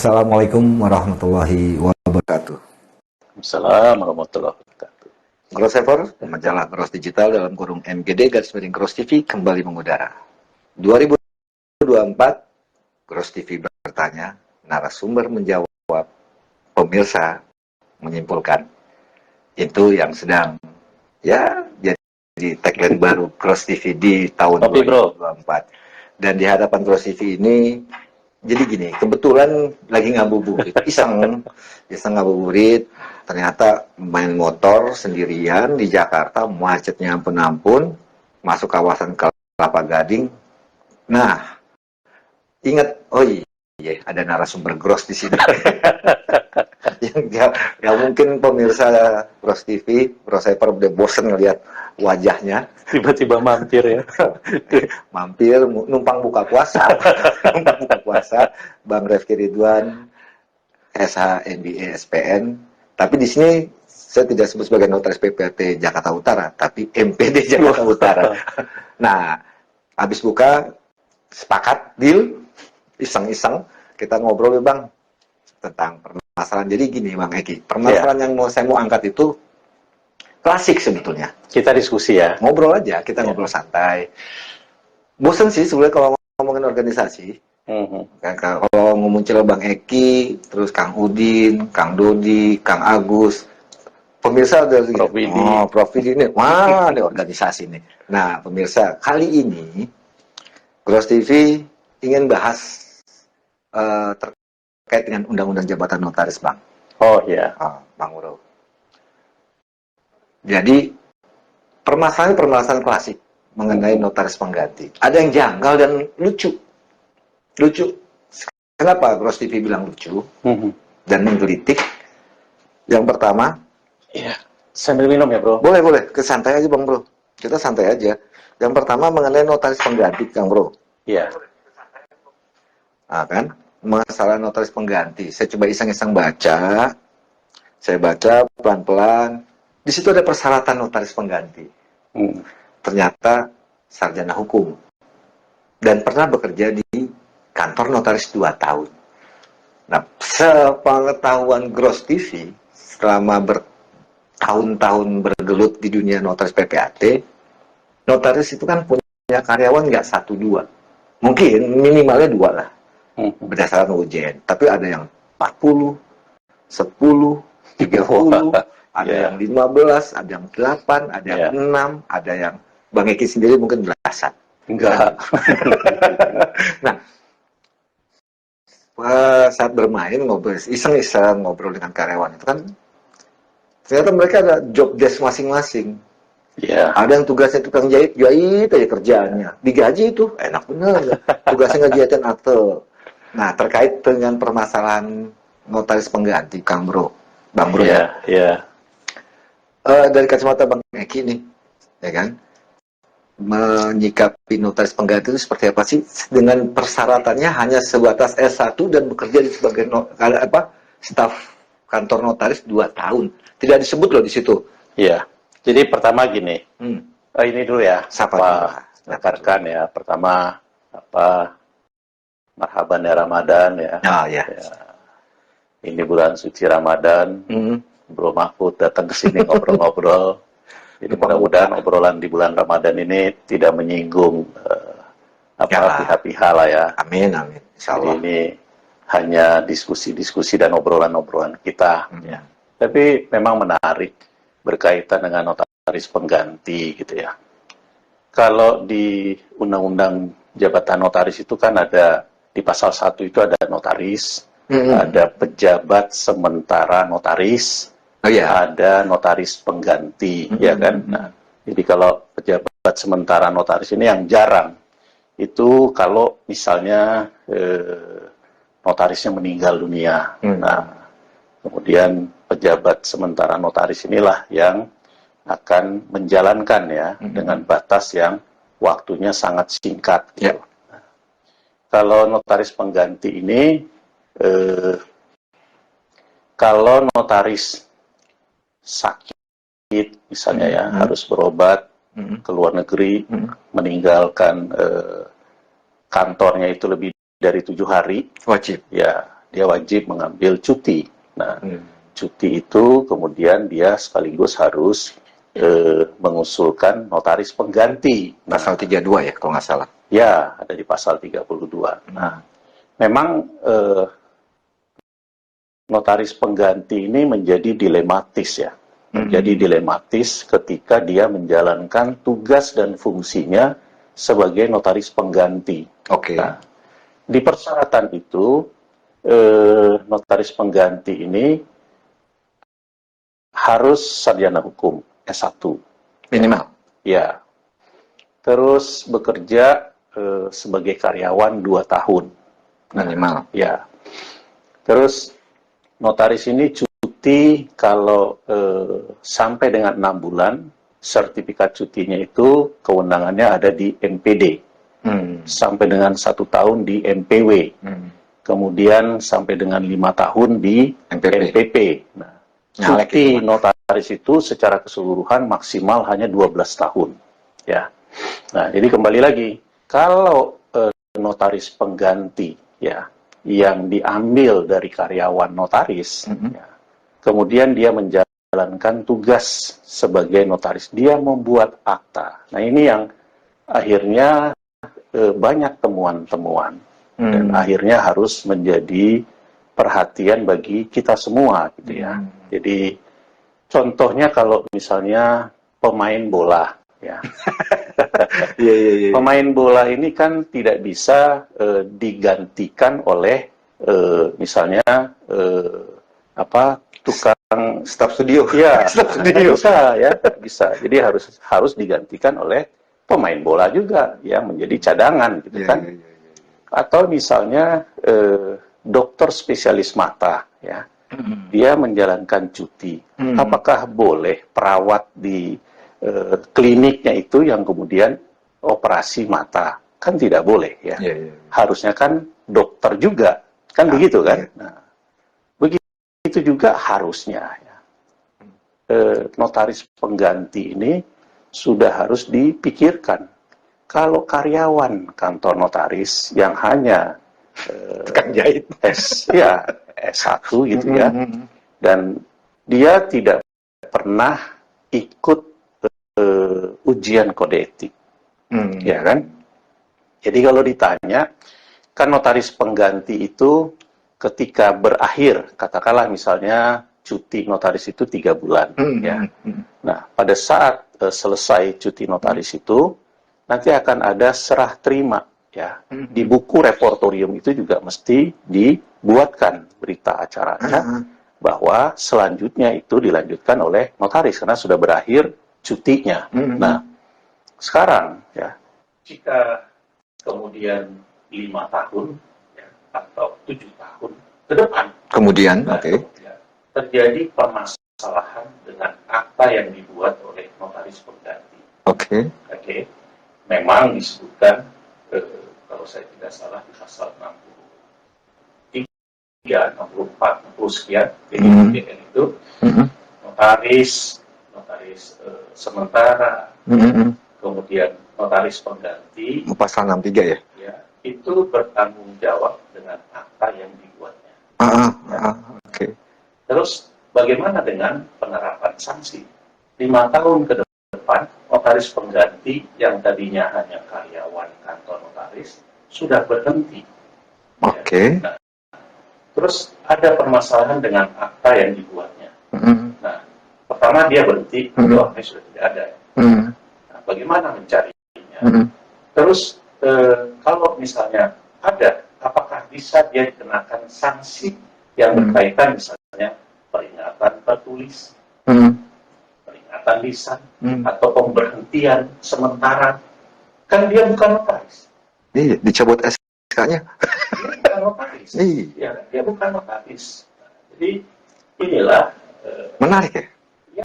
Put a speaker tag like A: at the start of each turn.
A: Assalamualaikum warahmatullahi wabarakatuh.
B: Assalamualaikum warahmatullahi wabarakatuh.
A: Grossever, majalah Gros Digital dalam kurung MGD _ Gros TV kembali mengudara. 2024, Gros TV bertanya, narasumber menjawab, pemirsa menyimpulkan. Itu yang sedang jadi tagline baru Gros TV di tahun 2024. Dan di hadapan Gros TV ini, jadi gini, kebetulan lagi ngabuburit, iseng ngabuburit, ternyata main motor sendirian di Jakarta, macetnya ampun-ampun, masuk kawasan Kelapa Gading. Nah, ingat, oh iya, ada narasumber Gros di sini. yang mungkin pemirsa Gros TV, Grossever udah bosen ngeliat wajahnya.
B: Tiba-tiba mampir ya.
A: Mampir, numpang buka puasa. Bang Refki Ridwan, SH MBA SPN. Tapi di sini saya tidak sebut sebagai notaris PPAT Jakarta Utara, tapi MPD Jakarta Utara. Nah, habis buka, sepakat, deal, iseng-iseng, kita ngobrol ya Bang, tentang permasalahan. Jadi gini Bang Eki, permasalahan yang saya mau angkat itu klasik sebetulnya.
B: Kita diskusi ya.
A: Ngobrol aja, kita ngobrol santai. Bosen sih sebenarnya kalau ngomongin organisasi. Kalau muncul Bang Eki, terus Kang Udin, Kang Dodi, Kang Agus, pemirsa udah Prof Widi ini, wah ada organisasi nih. Nah pemirsa, kali ini Gros TV ingin bahas terkait dengan Undang-Undang Jabatan Notaris Bang.
B: Oh iya.
A: Bang Uro. Jadi permasalahan klasik mengenai notaris pengganti. Ada yang janggal dan lucu. Kenapa Gros TV bilang lucu dan menggelitik? Yang pertama,
B: iya. Sambil minum ya Bro.
A: Boleh, santai aja Bang Bro. Kita santai aja. Yang pertama mengenai notaris pengganti, Kang Bro.
B: Iya.
A: Nah kan, masalah notaris pengganti. Saya coba iseng-iseng baca. Saya baca pelan-pelan. Di situ ada persyaratan notaris pengganti. Ternyata sarjana hukum dan pernah bekerja di kantor notaris 2 tahun. Nah, sepengetahuan Gros TV, selama bertahun-tahun bergelut di dunia notaris PPAT, notaris itu kan punya karyawan nggak 1-2. Mungkin minimalnya 2 lah, berdasarkan UJN. Tapi ada yang 40, 10, 30, ada yang 15, ada yang 8, ada yang 6, ada yang Bang Eki sendiri mungkin belasan.
B: Enggak.
A: Nah, saat bermain ngobrol, iseng-iseng ngobrol dengan karyawan itu kan, ternyata mereka ada job desk masing-masing.
B: Iya.
A: Ada yang tugasnya tukang jahit aja kerjaannya. Digaji itu enak bener. Tugasnya ngejahitin akte. Nah, terkait dengan permasalahan notaris pengganti, Bang Bro ya.
B: Iya.
A: Dari kacamata Bang Eki nih, ya kan? Menyikapi notaris pengganti itu seperti apa sih? Dengan persyaratannya hanya sebatas S1 dan bekerja sebagai staf kantor notaris 2 tahun. Tidak disebut loh di situ.
B: Iya. Jadi pertama gini. Ini dulu ya. Nakarkan ya. Pertama marhaban ya Ramadan ya.
A: Ya.
B: Ini bulan suci Ramadan. Bro Mahfud datang ke sini ngobrol-ngobrol. Jadi mudah-mudahan obrolan di bulan Ramadan ini tidak menyinggung pihak-pihak lah ya.
A: Amin. Insyaallah.
B: Jadi ini hanya diskusi-diskusi dan obrolan-obrolan kita. Tapi memang menarik berkaitan dengan notaris pengganti gitu ya. Kalau di Undang-Undang Jabatan Notaris itu kan ada di pasal 1 itu ada notaris, ada pejabat sementara notaris. Ada notaris pengganti, ya kan? Nah, jadi kalau pejabat sementara notaris ini yang jarang, itu kalau misalnya notarisnya meninggal dunia. Nah, kemudian pejabat sementara notaris inilah yang akan menjalankan ya, dengan batas yang waktunya sangat singkat. Gitu. Nah, kalau notaris pengganti ini, kalau notaris sakit misalnya ya, harus berobat ke luar negeri, meninggalkan kantornya itu lebih dari 7 hari,
A: wajib
B: ya dia wajib mengambil cuti. Nah, cuti itu kemudian dia sekaligus harus mengusulkan notaris pengganti.
A: Pasal 32 ya, kalau nggak salah.
B: Ya, ada di pasal 32. Nah, memang notaris pengganti ini menjadi dilematis ya. Menjadi dilematis ketika dia menjalankan tugas dan fungsinya sebagai notaris pengganti.
A: Oke.
B: Nah, di persyaratan itu, notaris pengganti ini harus sarjana hukum S1.
A: Minimal.
B: Ya. Terus bekerja sebagai karyawan 2 tahun.
A: Minimal.
B: Ya. Terus notaris ini cuti kalau sampai dengan 6 bulan, sertifikat cutinya itu kewenangannya ada di NPD. Sampai dengan 1 tahun di NPW. Kemudian sampai dengan 5 tahun di NPP. Nah, cuti notaris itu secara keseluruhan maksimal hanya 12 tahun. Ya. Nah, jadi kembali lagi, kalau notaris pengganti ya yang diambil dari karyawan notaris, ya, kemudian dia menjalankan tugas sebagai notaris, dia membuat akta. Nah, ini yang akhirnya banyak temuan-temuan dan akhirnya harus menjadi perhatian bagi kita semua, gitu ya. Jadi contohnya kalau misalnya pemain bola, ya. Pemain bola ini kan tidak bisa digantikan oleh misalnya tukang
A: Staf studio.
B: ya bisa ya bisa, jadi harus digantikan oleh pemain bola juga yang menjadi cadangan gitu kan. Atau misalnya dokter spesialis mata ya, dia menjalankan cuti, apakah boleh perawat di kliniknya itu yang kemudian operasi mata? Kan tidak boleh ya. Harusnya kan dokter juga, kan begitu kan. Nah, begitu juga harusnya ya. Notaris pengganti ini sudah harus dipikirkan. Kalau karyawan kantor notaris yang hanya
A: Tukang jahit.
B: S1 gitu ya, dan dia tidak pernah ikut ujian kode etik, ya kan? Jadi kalau ditanya, kan notaris pengganti itu ketika berakhir, katakanlah misalnya cuti notaris itu 3 bulan, ya. Nah, pada saat selesai cuti notaris itu, nanti akan ada serah terima, ya. Di buku reportorium itu juga mesti dibuatkan berita acaranya bahwa selanjutnya itu dilanjutkan oleh notaris karena sudah berakhir cutinya. Nah, sekarang ya, jika kemudian 5 tahun ya, atau 7 tahun ke depan,
A: Kemudian,
B: ya, terjadi permasalahan dengan akta yang dibuat oleh notaris pengganti.
A: Oke.
B: Memang disebutkan kalau saya tidak salah di pasal 63, 64, 60 sekian, jadi itu notaris sementara, kemudian notaris pengganti,
A: Pasal 63 ya?
B: ya, itu bertanggung jawab dengan akta yang dibuatnya.
A: Oke.
B: Terus bagaimana dengan penerapan sanksi? 5 tahun ke depan, notaris pengganti yang tadinya hanya karyawan kantor notaris sudah berhenti.
A: Oke.
B: Ya. Nah, terus ada permasalahan dengan akta yang dibuatnya. Nah, pertama dia berhenti, ini sudah tidak ada. Nah, bagaimana mencarinya? Terus kalau misalnya ada, apakah bisa dia dikenakan sanksi yang berkaitan misalnya peringatan tertulis, peringatan lisan, atau pemberhentian sementara? Kan dia bukan notaris.
A: Iya, dicabut SK-nya.
B: Dia bukan notaris.
A: Iya.
B: Ya, dia bukan notaris. Nah, jadi inilah
A: Menarik ya?
B: ya.